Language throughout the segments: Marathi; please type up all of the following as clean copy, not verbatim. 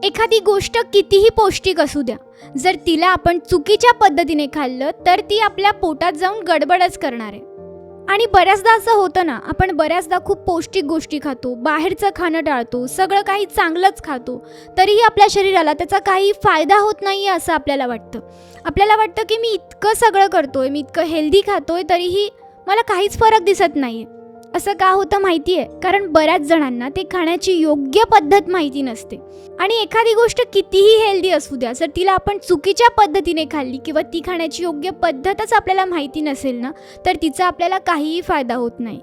एखादी गोष्ट कितीही पौष्टिक असू द्या, जर तिला आपण चुकीच्या पद्धतीने खाल्लं तर ती आपल्या पोटात जाऊन गडबडच करणार आहे. आणि बऱ्याचदा असं होतं ना, आपण बऱ्याचदा खूप पौष्टिक गोष्टी खातो, बाहेरचं खाणं टाळतो, सगळं काही चांगलंच खातो, तरीही आपल्या शरीराला त्याचा काही फायदा होत नाही आहे असं आपल्याला वाटतं. आपल्याला वाटतं की मी इतकं सगळं करतोय, मी इतकं हेल्दी खातोय, तरीही मला काहीच फरक दिसत नाही आहे. असं का होतं माहिती आहे? कारण बऱ्याच जणांना ते खाण्याची योग्य पद्धत माहिती नसते. आणि एखादी गोष्ट कितीही हेल्दी असू द्या, जर तिला आपण चुकीच्या पद्धतीने खाल्ली किंवा ती खाण्याची योग्य पद्धतच आपल्याला माहिती नसेल ना, तर तिचा आपल्याला काहीही फायदा होत नाही.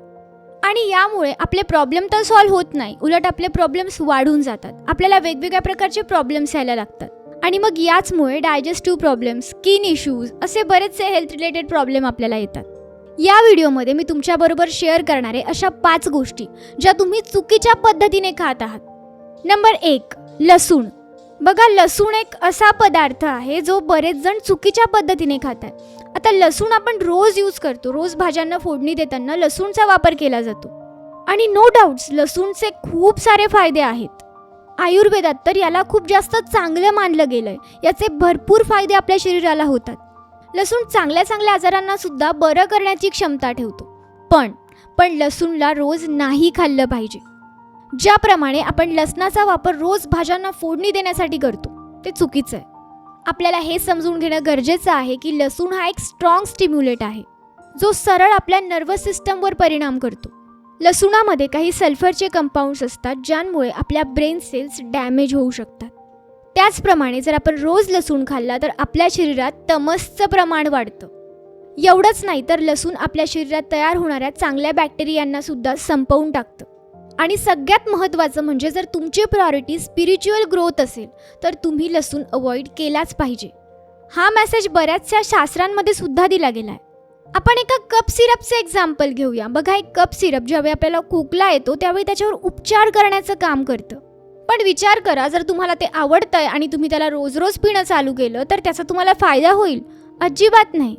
आणि यामुळे आपले प्रॉब्लेम तर सॉल्व्ह होत नाही, उलट आपले प्रॉब्लेम्स वाढून जातात. आपल्याला वेगवेगळ्या प्रकारचे प्रॉब्लेम्स यायला लागतात. आणि मग याचमुळे डायजेस्टिव्ह प्रॉब्लेम्स, स्किन इश्यूज असे बरेचसे हेल्थ रिलेटेड प्रॉब्लेम आपल्याला येतात. या व्हिडिओमध्ये मी तुमच्याबरोबर शेअर करणारे अशा 5 गोष्टी ज्या तुम्ही चुकीच्या पद्धतीने खात आहात. नंबर 1, लसूण. बघा, लसूण एक असा पदार्थ आहे जो बरेच जण चुकीच्या पद्धतीने खातात. आता लसूण आपण रोज यूज करतो, रोज भाज्यांना फोडणी देताना लसूणचा वापर केला जातो. आणि नो डाऊट्स लसूणचे खूप सारे फायदे आहेत. आयुर्वेदात तर याला खूप जास्त चांगलं मानलं गेलंय. याचे भरपूर फायदे आपल्या शरीराला होतात. लसूण चांगल्या आजारांना सुद्धा बरं करण्याची क्षमता ठेवतो. पण लसूणला रोज नाही खाल्लं पाहिजे. ज्याप्रमाणे आपण लसणाचा वापर रोज भाज्यांना फोडणी देण्यासाठी करतो ते चुकीचं आहे. आपल्याला हे समजून घेणं गरजेचं आहे की लसूण हा एक स्ट्रॉंग स्टिम्युलेट आहे जो सरळ आपल्या नर्वस सिस्टमवर परिणाम करतो. लसूणामध्ये काही सल्फरचे कंपाऊंड्स असतात ज्यांमुळे आपल्या ब्रेन सेल्स डॅमेज होऊ शकतात. त्याचप्रमाणे जर आपण रोज लसूण खाल्ला तर आपल्या शरीरात तमसचं प्रमाण वाढतं. एवढंच नाही तर लसूण आपल्या शरीरात तयार होणाऱ्या चांगल्या बॅक्टेरियांना सुद्धा संपवून टाकतं. आणि सगळ्यात महत्त्वाचं म्हणजे जर तुमची प्रायोरिटी स्पिरिच्युअल ग्रोथ असेल तर तुम्ही लसूण अवॉइड केलाच पाहिजे. हा मेसेज बऱ्याचशा शास्त्रांमध्ये सुद्धा दिला गेला आहे. आपण एका कप सिरपचे एक्झाम्पल घेऊया. बघा, एक कप सिरप ज्यावेळी आपल्याला खोकला येतो त्यावेळी त्याच्यावर उपचार करण्याचं काम करतं. पण विचार करा, जर तुम्हाला ते आवडतंय आणि तुम्ही त्याला रोज रोज पिणं चालू केलं तर त्याचा तुम्हाला फायदा होईल? अजिबात नाही.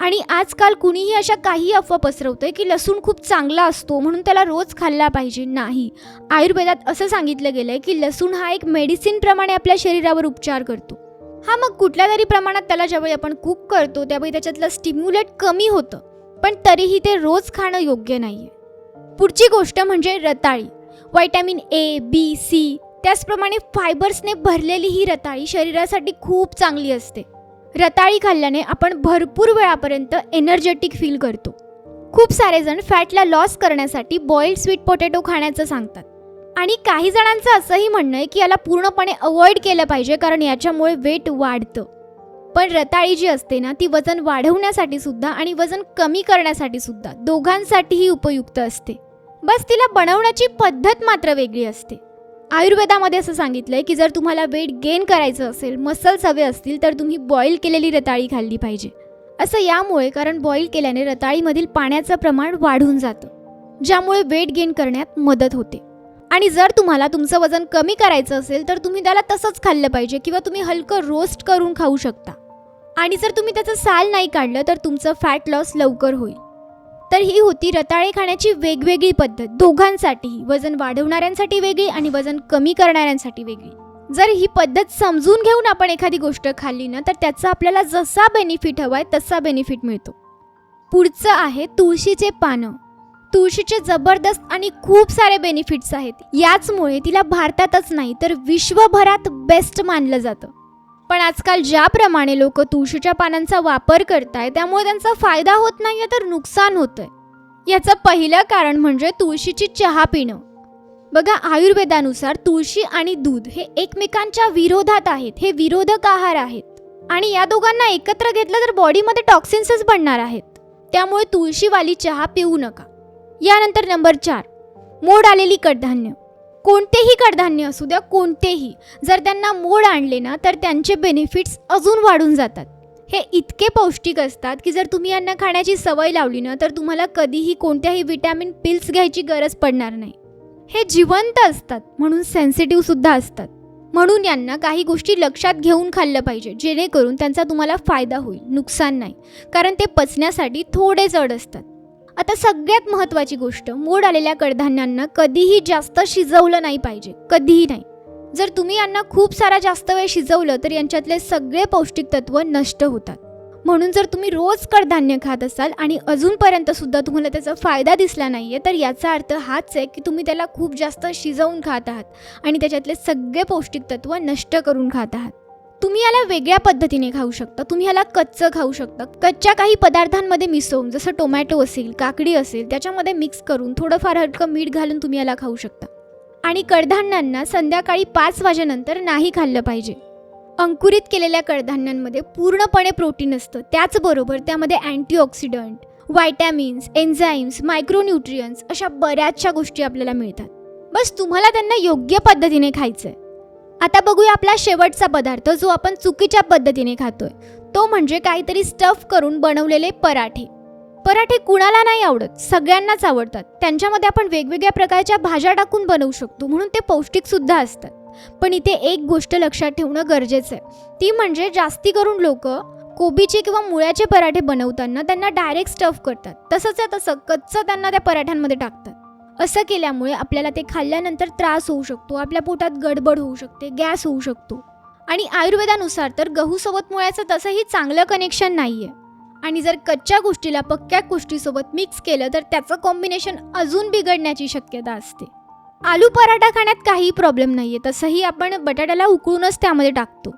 आणि आजकाल कुणीही अशा काही अफवा पसरवतंय की लसूण खूप चांगला असतो म्हणून त्याला रोज खाल्ला पाहिजे. नाही, आयुर्वेदात असं सांगितलं गेलंय की लसूण हा एक मेडिसिन प्रमाणे आपल्या शरीरावर उपचार करतो. हा मग कुठल्या तरी प्रमाणात त्याला ज्यावेळी आपण कुक करतो त्यावेळी त्याच्यातलं स्टिम्युलेट कमी होतं, पण तरीही ते रोज खाणं योग्य नाहीये. पुढची गोष्ट म्हणजे रताळी. व्हिटॅमिन ए, बी, सी त्याचप्रमाणे फायबर्सने भरलेली ही रताळी शरीरासाठी खूप चांगली असते. रताळी खाल्ल्याने आपण भरपूर वेळापर्यंत एनर्जेटिक फील करतो. खूप सारे जण फॅटला लॉस करण्यासाठी बॉइल्ड स्वीट पोटॅटो खाण्याचं सांगतात. आणि काही जणांचं असंही म्हणणं आहे की याला पूर्णपणे अवॉइड केलं पाहिजे कारण याच्यामुळे वेट वाढतं. पण रताळी जी असते ना, ती वजन वाढवण्यासाठी सुद्धा आणि वजन कमी करण्यासाठी सुद्धा दोघांसाठीही उपयुक्त असते. बस तिला बनवण्याची पद्धत मात्र वेगळी असते. आयुर्वेदामध्ये असं सांगितलंय की जर तुम्हाला वेट गेन करायचं असेल, मसल्स हवे असतील तर तुम्ही बॉईल केलेली रताळी खाल्ली पाहिजे. असं यामुळे कारण बॉईल केल्याने रताळीमधील पाण्याचं प्रमाण वाढून जातं ज्यामुळे वेट गेन करण्यात मदत होते. आणि जर तुम्हाला तुमचं वजन कमी करायचं असेल तर तुम्ही त्याला तसंच खाल्लं पाहिजे किंवा तुम्ही हलकं रोस्ट करून खाऊ शकता. आणि जर तुम्ही त्याचं साल नाही काढलं तर तुमचं फॅट लॉस लवकर होईल. तर ही होती रताळे खाण्याची वेगवेगळी पद्धत. दोघांसाठीही, वजन वाढवणाऱ्यांसाठी वेगळी आणि वजन कमी करणाऱ्यांसाठी वेगळी. जर ही पद्धत समजून घेऊन आपण एखादी गोष्ट खाल्ली ना तर त्याचा आपल्याला जसा बेनिफिट हवाय तसा बेनिफिट मिळतो. पुढचं आहे तुळशीचे पानं. तुळशीचे जबरदस्त आणि खूप सारे बेनिफिट्स आहेत. याचमुळे तिला भारतातच नाही तर विश्वभरात बेस्ट मानलं जातं. पण आजकाल ज्याप्रमाणे लोक तुळशीच्या पानांचा वापर करताय त्यामुळे त्यांचा फायदा होत नाहीये तर नुकसान होतंय. याचं पहिलं कारण म्हणजे तुळशीची चहा पिणं. बघा, आयुर्वेदानुसार तुळशी आणि दूध हे एकमेकांच्या विरोधात आहेत. हे विरोधक आहार आहेत आणि या दोघांना एकत्र घेतलं तर बॉडीमध्ये टॉक्सिन्सच बनणार आहेत. त्यामुळे तुळशीवाली चहा पिऊ नका. यानंतर नंबर 4, मोड आलेली कडधान्य. कोणतेही कडधान्य असू द्या, कोणतेही, जर त्यांना मोड आणले ना तर त्यांचे बेनिफिट्स अजून वाढून जातात. हे इतके पौष्टिक असतात की जर तुम्ही यांना खाण्याची सवय लावली ना तर तुम्हाला कधीही कोणत्याही विटॅमिन पिल्स घ्यायची गरज पडणार नाही. हे जिवंत असतात म्हणून सेन्सिटिव्ह सुद्धा असतात. म्हणून यांना काही गोष्टी लक्षात घेऊन खाल्लं पाहिजे जेणेकरून त्यांचा तुम्हाला फायदा होईल, नुकसान नाही. कारण ते पचण्यासाठी थोडे जड असतात. आता सगळ्यात महत्त्वाची गोष्ट, मोड आलेल्या कडधान्यांना कधीही जास्त शिजवलं नाही पाहिजे, कधीही नाही. जर तुम्ही यांना खूप सारा जास्त वेळ शिजवलं तर यांच्यातले सगळे पौष्टिक तत्व नष्ट होतात. म्हणून जर तुम्ही रोज कडधान्य खात असाल आणि अजूनपर्यंत सुद्धा तुम्हाला त्याचा फायदा दिसला नाही आहे, तर याचा अर्थ हाच आहे की तुम्ही त्याला खूप जास्त शिजवून खात आहात आणि त्याच्यातले सगळे पौष्टिक तत्व नष्ट करून खात आहात. तुम्ही याला वेगळ्या पद्धतीने खाऊ शकता. तुम्ही याला कच्चं खाऊ शकता. कच्च्या काही पदार्थांमध्ये मिसळून, जसं टोमॅटो असेल, काकडी असेल, त्याच्यामध्ये मिक्स करून थोडंफार हलकं मीठ घालून तुम्ही याला खाऊ शकता. आणि कडधान्यांना संध्याकाळी 5 वाजेनंतर नाही खाल्लं पाहिजे. अंकुरित केलेल्या कडधान्यांमध्ये पूर्णपणे प्रोटीन असतं. त्याचबरोबर त्यामध्ये अँटीऑक्सिडंट, व्हायटॅमिन्स, एन्झाईम्स, मायक्रोन्यूट्रियन्स अशा बऱ्याचशा गोष्टी आपल्याला मिळतात. बस तुम्हाला त्यांना योग्य पद्धतीने खायचं आहे. आता बघूया आपला शेवटचा पदार्थ, जो आपण चुकीच्या पद्धतीने खातोय. तो म्हणजे काहीतरी स्टफ करून बनवलेले पराठे. पराठे कुणाला नाही आवडत, सगळ्यांनाच आवडतात. त्यांच्यामध्ये आपण वेगवेगळ्या प्रकारच्या भाज्या टाकून बनवू शकतो, म्हणून ते पौष्टिकसुद्धा असतात. पण इथे एक गोष्ट लक्षात ठेवणं गरजेचं आहे. ती म्हणजे जास्ती करून लोक कोबीचे किंवा मुळ्याचे पराठे बनवताना त्यांना डायरेक्ट स्टफ करतात. तसंच आहे तसं कच्चं त्यांना त्या पराठ्यांमध्ये टाकतात. असं केल्यामुळे आपल्याला ते खाल्ल्यानंतर त्रास होऊ शकतो, आपल्या पोटात गडबड होऊ शकते, गॅस होऊ शकतो. आणि आयुर्वेदानुसार तर गहूसोबत मुळ्याचं तसंही चांगलं कनेक्शन नाही आहे. आणि जर कच्च्या गोष्टीला पक्क्या गोष्टीसोबत मिक्स केलं तर त्याचं कॉम्बिनेशन अजून बिघडण्याची शक्यता असते. आलू पराठा खाण्यात काही प्रॉब्लेम नाही आहे, तसंही आपण बटाट्याला उकळूनच त्यामध्ये टाकतो.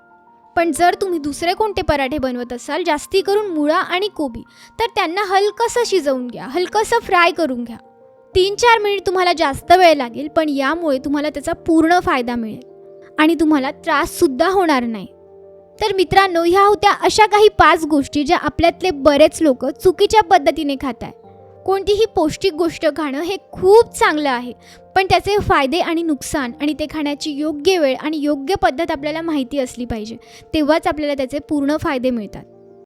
पण जर तुम्ही दुसरे कोणते पराठे बनवत असाल, जास्ती करून मुळा आणि कोबी, तर त्यांना हलकंसं शिजवून घ्या, हलकंसं फ्राय करून घ्या. 3-4 मिनिट तुम्हाला जास्त वेळ लागेल, पण यामुळे तुम्हाला त्याचा पूर्ण फायदा मिळेल आणि तुम्हाला त्राससुद्धा होणार नाही. तर मित्रांनो, ह्या होत्या अशा काही 5 गोष्टी ज्या आपल्यातले बरेच लोक चुकीच्या पद्धतीने खात आहे. कोणतीही पौष्टिक गोष्ट खाणं हे खूप चांगलं आहे, पण त्याचे फायदे आणि नुकसान आणि ते खाण्याची योग्य वेळ आणि योग्य पद्धत आपल्याला माहिती असली पाहिजे. तेव्हाच आपल्याला त्याचे पूर्ण फायदे मिळतात.